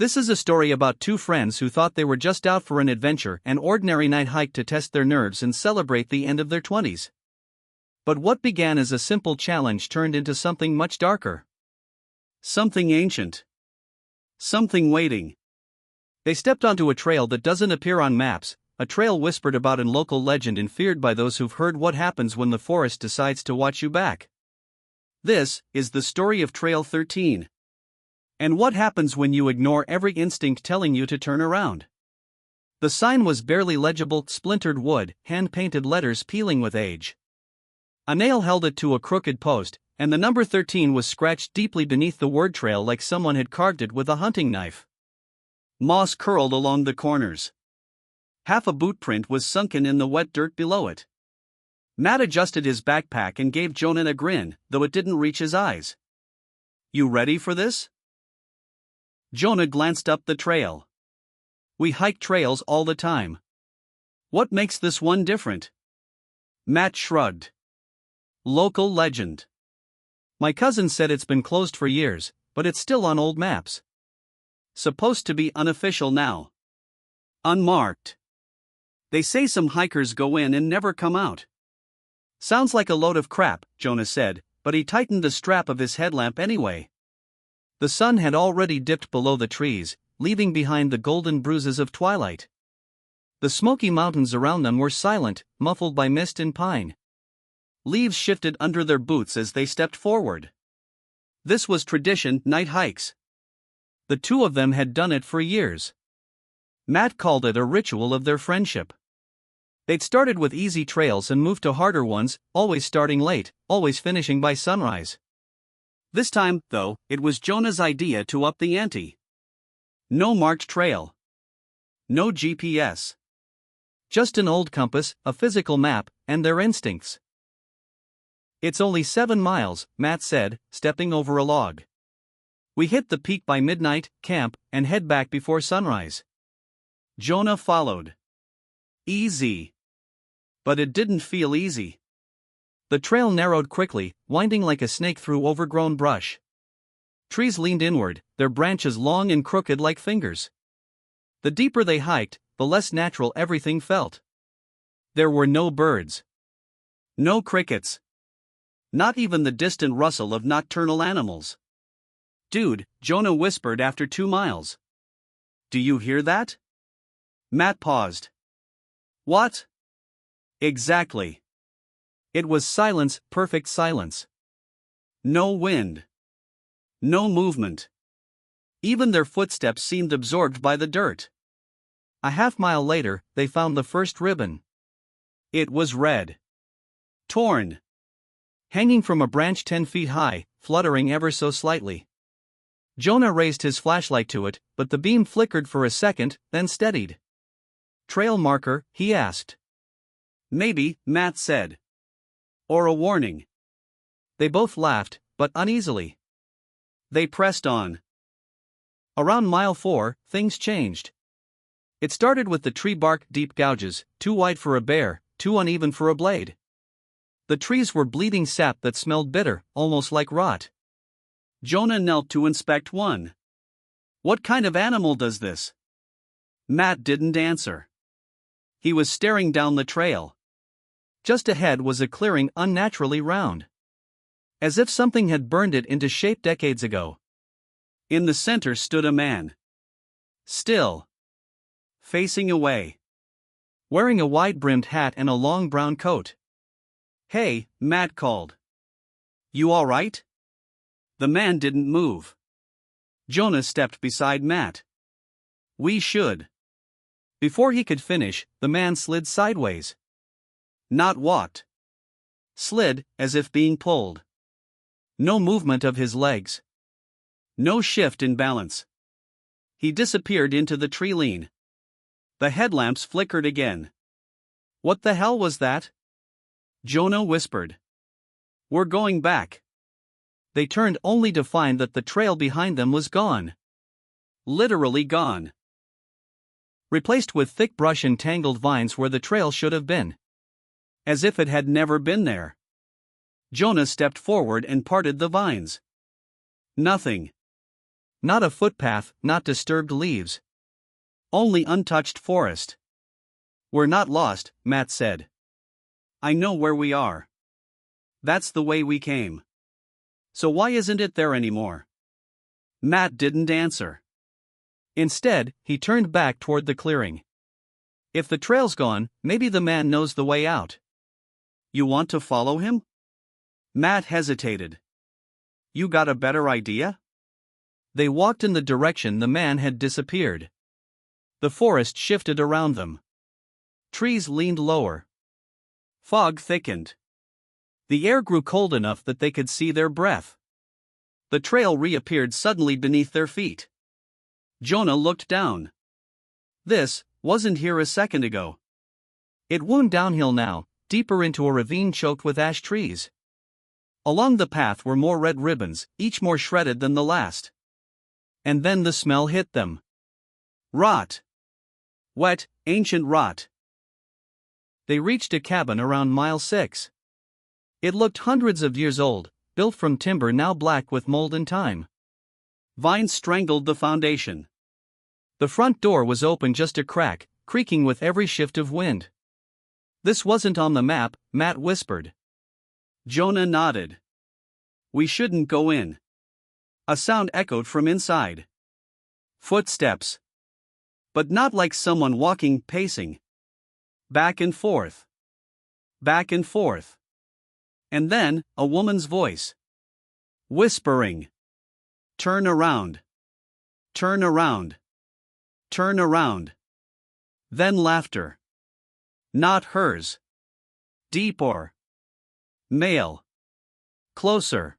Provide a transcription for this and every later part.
This is a story about two friends who thought they were just out for an adventure, an ordinary night hike to test their nerves and celebrate the end of their 20s. But what began as a simple challenge turned into something much darker. Something ancient. Something waiting. They stepped onto a trail that doesn't appear on maps, a trail whispered about in local legend and feared by those who've heard what happens when the forest decides to watch you back. This is the story of Trail 13. And what happens when you ignore every instinct telling you to turn around? The sign was barely legible, splintered wood, hand-painted letters peeling with age. A nail held it to a crooked post, and the number 13 was scratched deeply beneath the word trail like someone had carved it with a hunting knife. Moss curled along the corners. Half a boot print was sunken in the wet dirt below it. Matt adjusted his backpack and gave Jonah a grin, though it didn't reach his eyes. "You ready for this?" Jonah glanced up the trail. "We hike trails all the time. What makes this one different?" Matt shrugged. "Local legend. My cousin said it's been closed for years, but it's still on old maps. Supposed to be unofficial now. Unmarked. They say some hikers go in and never come out." "Sounds like a load of crap," Jonah said, but he tightened the strap of his headlamp anyway. The sun had already dipped below the trees, leaving behind the golden bruises of twilight. The smoky mountains around them were silent, muffled by mist and pine. Leaves shifted under their boots as they stepped forward. This was tradition, night hikes. The two of them had done it for years. Matt called it a ritual of their friendship. They'd started with easy trails and moved to harder ones, always starting late, always finishing by sunrise. This time, though, it was Jonah's idea to up the ante. No marked trail. No GPS. Just an old compass, a physical map, and their instincts. "It's only 7 miles, Matt said, stepping over a log. "We hit the peak by midnight, camp, and head back before sunrise." Jonah followed. Easy. But it didn't feel easy. The trail narrowed quickly, winding like a snake through overgrown brush. Trees leaned inward, their branches long and crooked like fingers. The deeper they hiked, the less natural everything felt. There were no birds. No crickets. Not even the distant rustle of nocturnal animals. "Dude," Jonah whispered after 2 miles. "Do you hear that?" Matt paused. "What?" "Exactly." It was silence, perfect silence. No wind. No movement. Even their footsteps seemed absorbed by the dirt. A half-mile later, they found the first ribbon. It was red. Torn. Hanging from a branch 10 feet high, fluttering ever so slightly. Jonah raised his flashlight to it, but the beam flickered for a second, then steadied. "Trail marker?" he asked. "Maybe," Matt said. "Or a warning." They both laughed, but uneasily. They pressed on. Around mile 4, things changed. It started with the tree bark deep gouges, too wide for a bear, too uneven for a blade. The trees were bleeding sap that smelled bitter, almost like rot. Jonah knelt to inspect one. "What kind of animal does this?" Matt didn't answer. He was staring down the trail. Just ahead was a clearing unnaturally round. As if something had burned it into shape decades ago. In the center stood a man. Still. Facing away. Wearing a wide-brimmed hat and a long brown coat. "Hey," Matt called. "You all right?" The man didn't move. Jonah stepped beside Matt. "We should." Before he could finish, the man slid sideways. Not walked. Slid, as if being pulled. No movement of his legs. No shift in balance. He disappeared into the tree lean. The headlamps flickered again. "What the hell was that?" Jonah whispered. "We're going back." They turned only to find that the trail behind them was gone. Literally gone. Replaced with thick brush and tangled vines where the trail should have been. As if it had never been there. Jonah stepped forward and parted the vines. Nothing. Not a footpath, not disturbed leaves. Only untouched forest. We're not lost, Matt said. I know where we are. That's the way we came. So why isn't it there anymore? Matt didn't answer. Instead, he turned back toward the clearing. If the trail's gone, maybe the man knows the way out. You want to follow him? Matt hesitated. You got a better idea? They walked in the direction the man had disappeared. The forest shifted around them. Trees leaned lower. Fog thickened. The air grew cold enough that they could see their breath. The trail reappeared suddenly beneath their feet. Jonah looked down. This wasn't here a second ago. It wound downhill now, deeper into a ravine choked with ash trees. Along the path were more red ribbons, each more shredded than the last. And then the smell hit them. Rot. Wet, ancient rot. They reached a cabin around mile 6. It looked hundreds of years old, built from timber now black with mold and time. Vines strangled the foundation. The front door was open just a crack, creaking with every shift of wind. This wasn't on the map, Matt whispered. Jonah nodded. We shouldn't go in. A sound echoed from inside. Footsteps. But not like someone walking, pacing. Back and forth. Back and forth. And then, a woman's voice. Whispering. Turn around. Turn around. Turn around. Then laughter. Not hers. Deeper. Male. Closer.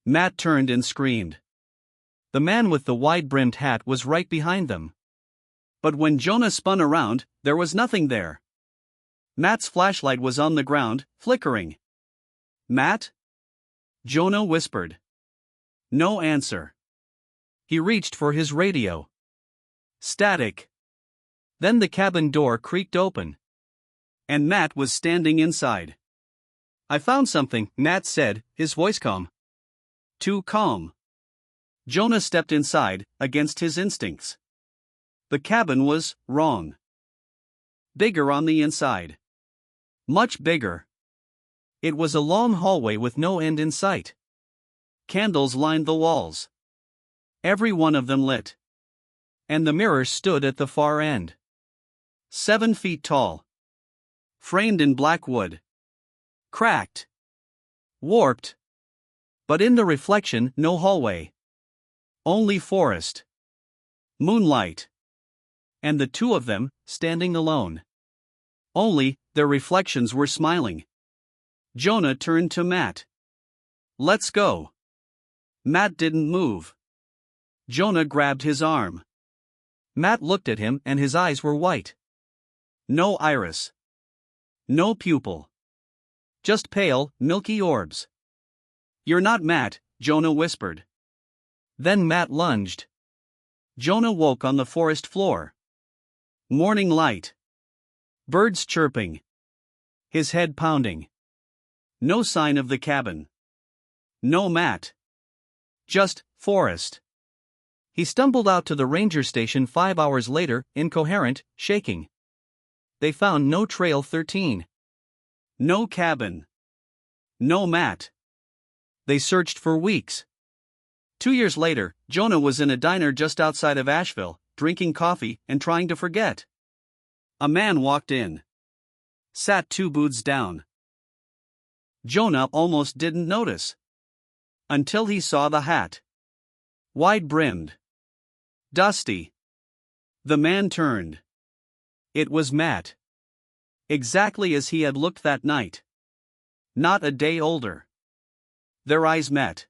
Matt turned and screamed. The man with the wide-brimmed hat was right behind them. But when Jonah spun around, there was nothing there. Matt's flashlight was on the ground, flickering. Matt? Jonah whispered. No answer. He reached for his radio. Static. Then the cabin door creaked open. And Matt was standing inside. I found something, Matt said, his voice calm. Too calm. Jonah stepped inside, against his instincts. The cabin was wrong. Bigger on the inside. Much bigger. It was a long hallway with no end in sight. Candles lined the walls. Every one of them lit. And the mirror stood at the far end. 7 feet tall. Framed in black wood. Cracked. Warped. But in the reflection, no hallway. Only forest. Moonlight. And the two of them, standing alone. Only, their reflections were smiling. Jonah turned to Matt. Let's go. Matt didn't move. Jonah grabbed his arm. Matt looked at him and his eyes were white. No iris. No pupil. Just pale, milky orbs. You're not Matt, Jonah whispered. Then Matt lunged. Jonah woke on the forest floor. Morning light. Birds chirping. His head pounding. No sign of the cabin. No Matt. Just forest. He stumbled out to the ranger station 5 hours later, incoherent, shaking. They found no Trail 13. No cabin. No Matt. They searched for weeks. 2 years later, Jonah was in a diner just outside of Asheville, drinking coffee and trying to forget. A man walked in. Sat 2 booths down. Jonah almost didn't notice. Until he saw the hat. Wide-brimmed. Dusty. The man turned. It was Matt. Exactly as he had looked that night. Not a day older. Their eyes met.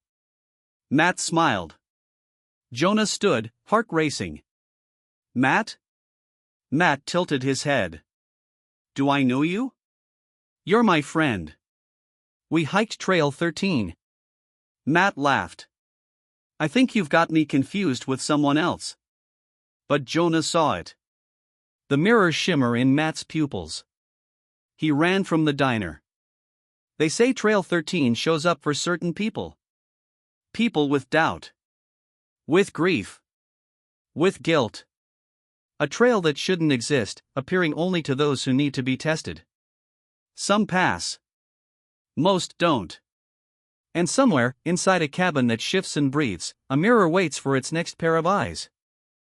Matt smiled. Jonah stood, heart racing. Matt? Matt tilted his head. Do I know you? You're my friend. We hiked Trail 13. Matt laughed. I think you've got me confused with someone else. But Jonah saw it. The mirror shimmer in Matt's pupils. He ran from the diner. They say Trail 13 shows up for certain people. People with doubt. With grief. With guilt. A trail that shouldn't exist, appearing only to those who need to be tested. Some pass. Most don't. And somewhere, inside a cabin that shifts and breathes, a mirror waits for its next pair of eyes.